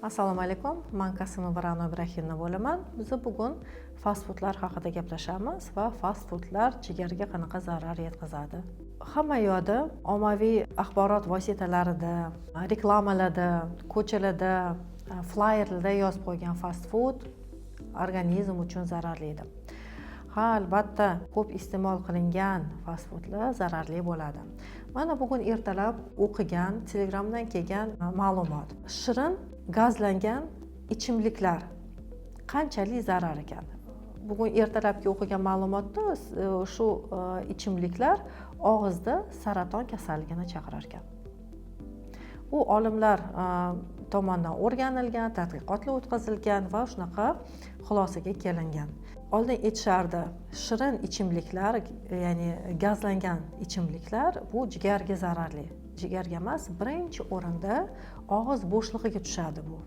Assalomu alaykum. Men Qasimova Ra'no Ibrahimova bo'laman. Biz bugun fast foodlar haqida gaplashamiz va fast foodlar jigarga qanaqa zarar yetkazadi. Hamma yoqda ommaviy axborot vositalarida, reklamalarda, ko'chalarda, flyerlarda yozib qo'ygan fast food organizm uchun zararlidir. Ha, albatta, ko'p iste'mol qilingan fast foodlar zararli bo'ladi. Mana bugun ertalab o'qigan, Telegramdan kelgan ma'lumot. Shirin gazlangan ichimliklar qanchalik zarar ekan. Bugun ertalabki o'qigan ma'lumotda shu ichimliklar og'izda saraton kasalligini chaqirar ekan. U olimlar tomonidan o'rganilgan, tadqiqotlar o'tkazilgan va shunaqa xulosaga kelingan. Oldin aytishardi, shirin ichimliklar, ya'ni gazlangan ichimliklar bu jigarga zararli. Jigarga emas, birinchi o'rinda og'iz bo'shlig'iga tushadi bu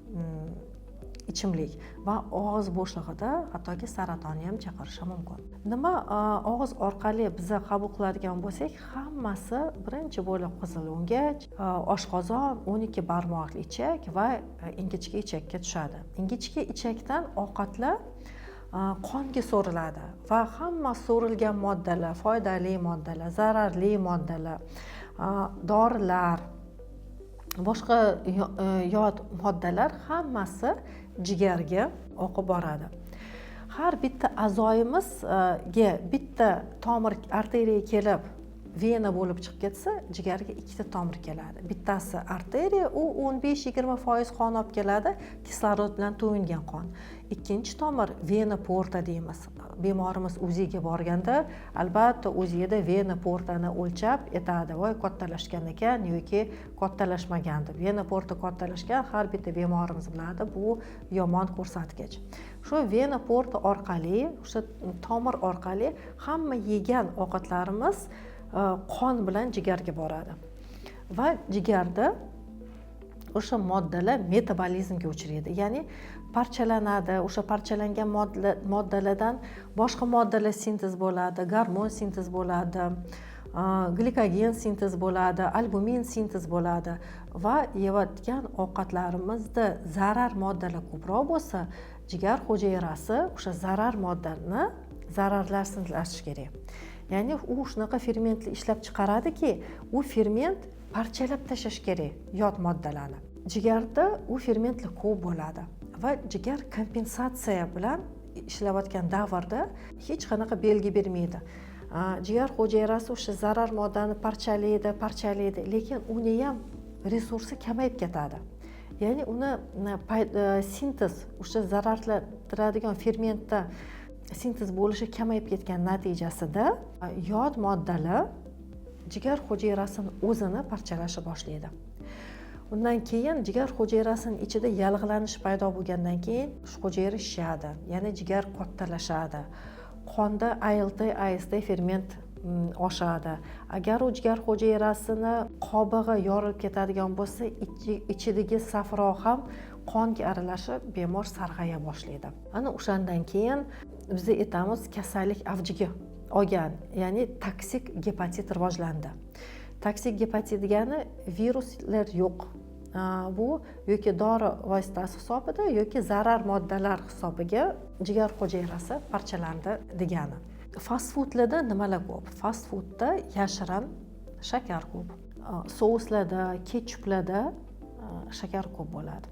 ichimlik va og'iz bo'shlig'ida hattoki saratonni ham chaqirishi mumkin. Nima og'iz orqali biz qabul qiladigan bo'lsak, hammasi birinchi bo'lib qizil o'ngach, oshqozon, 12 barmoqli ichak va ingichka ichakka tushadi. Ingichka ichakdan ovqatlar qonga so'riladi va hamma so'rilgan moddalar, foydali moddalar, zararli moddalar, dorilar, boshqa yot moddalar hammasi jigarga oqib boradi. Har bitta a'zoyimizga bitta tomir arteriya kelib vena bo'lib chiqib ketsa, jigarga ikkita tomir keladi. Bittasi arteriya, u 15-20% qon olib keladi, kislorod bilan to'yingan qon. Ikkinchi tomir vena porta deymiz. Bemorimiz o'ziga borganda, albatta o'zida vena portani o'lchab aytadi, voy kattalashgan ekan yoki kattalashmagan deb. Vena porta kattalashgan har bitta bemorimiz biladi, bu yomon ko'rsatkich. Shu vena porta orqali, o'sha tomir orqali hamma yegan ovqatlarimiz qon bilan jigarga boradi va jigarda o'sha moddalar metabolizmga uchraydi, ya'ni parchalanadi. O'sha parchalangan moddalardan boshqa moddalar sintez bo'ladi, gormon sintez bo'ladi, glikogen sintez bo'ladi, albumin sintez bo'ladi va yeyotgan ovqatlarimizda zarar moddalar ko'proq bo'lsa, jigar hujayrasi o'sha zarar moddani zararlashtirish kerak. Ya'ni u shunaqa fermentni ishlab chiqaradiki, u ferment parchalab tashlash kerak yot moddalarni. Jigarda u fermentlar ko'p bo'ladi va jigar kompensatsiya bilan ishlayotgan davrda hech qanaqa belgi bermaydi. Jigar hujayrasi o'sha zarar moddani parchalaydi, lekin uni ham resursi kamayib ketadi. Ya'ni uni sintez, o'sha zararlantiradigan fermentda sintez bo'lishi kamayib ketgan natijasida yod moddalar jigar hujayrasini o'zini parchalashni boshlaydi. Undan keyin jigar hujayrasining ichida yallig'lanish paydo bo'lgandan keyin shu hujayra shishadi, ya'ni jigar kattalashadi. Qonda ALT ferment oshadi. Agar u jigar hujayrasini qobig'i yorilib ketadigan bo'lsa, ichidagi safro ham qonga aralashib bemor sarg'aya boshlaydi. Ana o'shandan keyin biz aytamiz, kasallik avjiga olgan, ya'ni toksik gepatit rivojlandi. Toksik gepatit degani viruslar yo'q. Bu yoki dori vositasi hisobida yoki zarar moddalar hisobiga jigar hujayrasi parchalandi degani. Fast foodlarda nimalar ko'p? Fast foodda yashirin shakar ko'p. Souslarda, ketchuplarda shakar ko'p bo'ladi.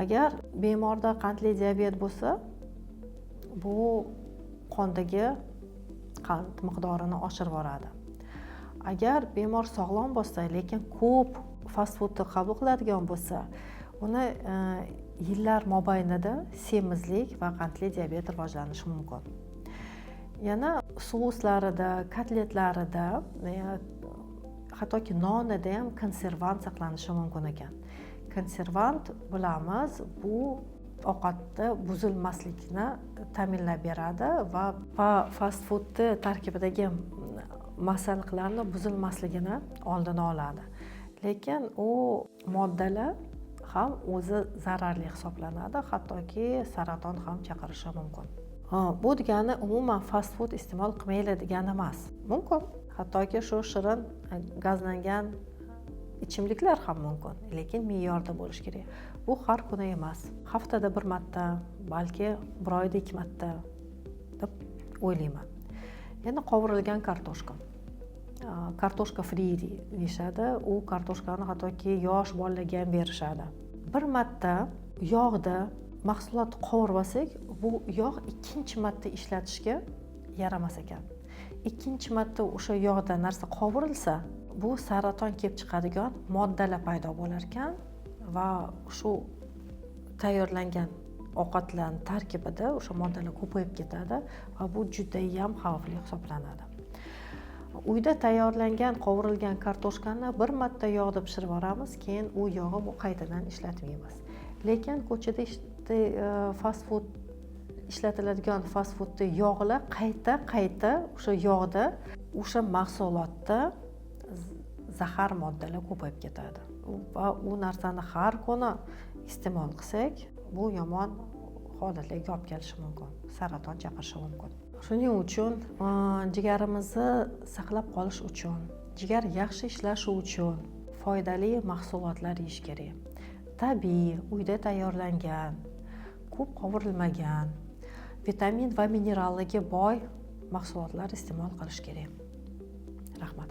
Agar bemorda qandli diabet bo'lsa, bu qondagi qand miqdorini oshirib yuboradi. Agar bemor sog'lom bo'lsa, lekin ko'p fast foodni qabul qiladigan bo'lsa, uni yillar mobaynida semizlik va qandli diabet rivojlanishi mumkin. Yana souslarida, kotletlarida, hattoki nonida ham konservant saqlanishi mumkin ekan. Konservant bilamiz, bu ovqatni buzilmaslikni ta'minlab beradi va fast foodni tarkibidagi masalliqlarni buzilmasligini oldini oladi. Lekin u moddalar ham o'zi zararli hisoblanadi, hattoki saraton ham chaqirishi mumkin. Bu degani umuman fast food iste'mol qilmaylar degani emas. Mumkin, hattoki shu shirin gazlangan ichimliklar ham mumkin, lekin me'yorda bo'lishi kerak. Bu har kuni emas, haftada bir marta, balki bir oyda 2 marta deb o'ylayman. Yana qovurilgan kartoshka. Kartoshka free deyishadi. U kartoshkani hattoki yosh bolalarga ham berishadi. Bir marta yog'da mahsulot qovurmasak, bu yog' ikkinchi marta ishlatishga yaramas ekan. Ikkinchi marta o'sha yog'da narsa qovurilsa, bu saraton kelib chiqadigan moddalar paydo bo'lar ekan va shu tayyorlangan ovqatlarning tarkibida o'sha moddalar ko'payib ketadi va bu juda ham xavfli hisoblanadi. Uyda tayyorlangan qovurilgan kartoshkani bir marta yog'da pishirib olamiz, keyin u yog'i bu qaytadan ishlatmaymiz. Lekin ko'chada fast food ishlatiladigan fast foodda yog'lar qayta o'sha yog'da o'sha mahsulotda zahar moddalar ko'payib ketadi. Va u narsani har kuni iste'mol qilsak, bu yomon holatlarga olib kelishi mumkin, saraton chaqirishi mumkin. Shuning uchun jigarimizni saqlab qolish uchun, jigar yaxshi ishlashi uchun foydali mahsulotlar yeyish kerak. Tabiiy, uyda tayyorlangan, ko'p qovurilmagan, vitamin va minerallarga boy mahsulotlar iste'mol qilish kerak. Rahmat.